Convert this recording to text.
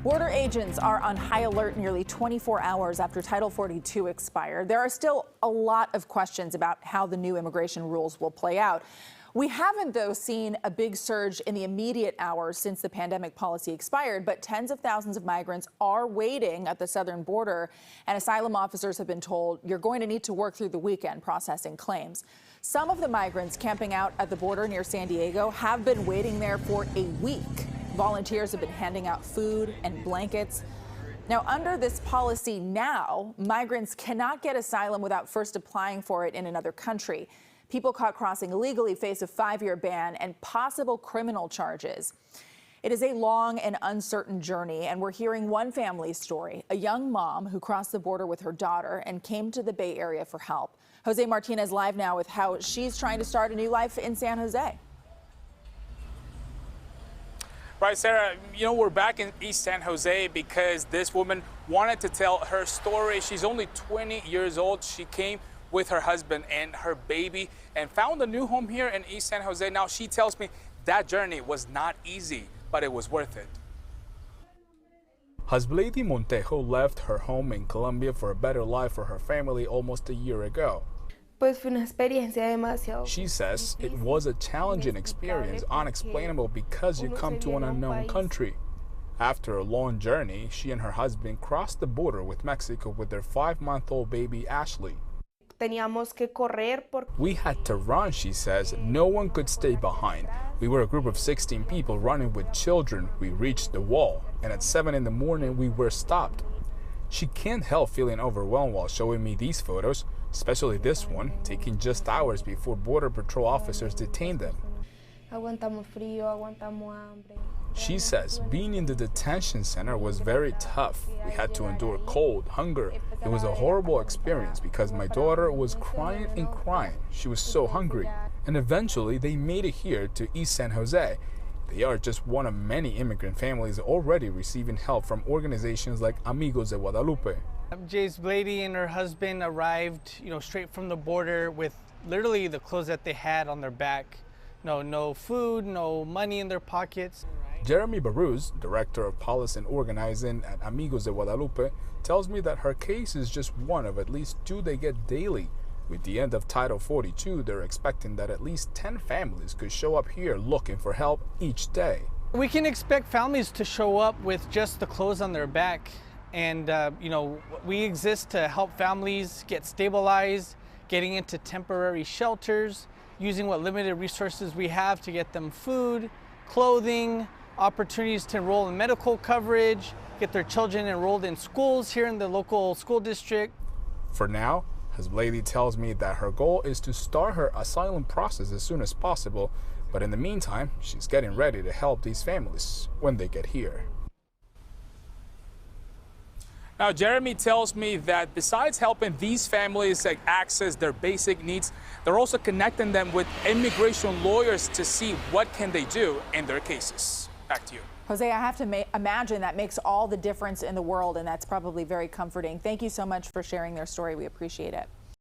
Border agents are on high alert nearly 24 hours after Title 42 expired. There are still a lot of questions about how the new immigration rules will play out. We haven't, though, seen a big surge in the immediate hours since the pandemic policy expired, but tens of thousands of migrants are waiting at the southern border, and asylum officers have been told you're going to need to work through the weekend processing claims. Some of the migrants camping out at the border near San Diego have been waiting there for a week. Volunteers have been handing out food and blankets. Now, under this policy now, migrants cannot get asylum without first applying for it in another country. People caught crossing illegally face a 5-year ban and possible criminal charges. It is a long and uncertain journey, and we're hearing one family's story, a young mom who crossed the border with her daughter and came to the Bay Area for help. José Martínez live now with how she's trying to start a new life in San Jose. Right, Sarah, you know, we're back in East San Jose because this woman wanted to tell her story. She's only 20 years old. She came with her husband and her baby and found a new home here in East San Jose. Now, she tells me that journey was not easy, but it was worth it. Hasblady Montejo left her home in Colombia for a better life for her family almost a year ago. She says it was a challenging experience, unexplainable because you come to an unknown country. After a long journey, she and her husband crossed the border with Mexico with their 5-month-old baby, Ashley. We had to run, she says. No one could stay behind. We were a group of 16 people running with children. We reached the wall, and at 7 in the morning, we were stopped. She can't help feeling overwhelmed while showing me these photos, especially this one, taking just hours before Border Patrol officers detained them. She says being in the detention center was very tough. We had to endure cold, hunger. It was a horrible experience because my daughter was crying and crying. She was so hungry. And eventually they made it here to East San Jose. They are just one of many immigrant families already receiving help from organizations like Amigos de Guadalupe. Blady and her husband arrived, straight from the border with literally the clothes that they had on their back. No food, no money in their pockets. Jeremy Baruz, director of policy and organizing at Amigos de Guadalupe, tells me that her case is just one of at least 2 they get daily. With the end of Title 42, they're expecting that at least 10 families could show up here looking for help each day. We can expect families to show up with just the clothes on their back. And, we exist to help families get stabilized, getting into temporary shelters, using what limited resources we have to get them food, clothing, opportunities to enroll in medical coverage, get their children enrolled in schools here in the local school district. For now, Hasblady tells me that her goal is to start her asylum process as soon as possible, but in the meantime, she's getting ready to help these families when they get here. Now, Jeremy tells me that besides helping these families access their basic needs, they're also connecting them with immigration lawyers to see what can they do in their cases. Back to you. Jose, I have to imagine that makes all the difference in the world, and that's probably very comforting. Thank you so much for sharing their story. We appreciate it.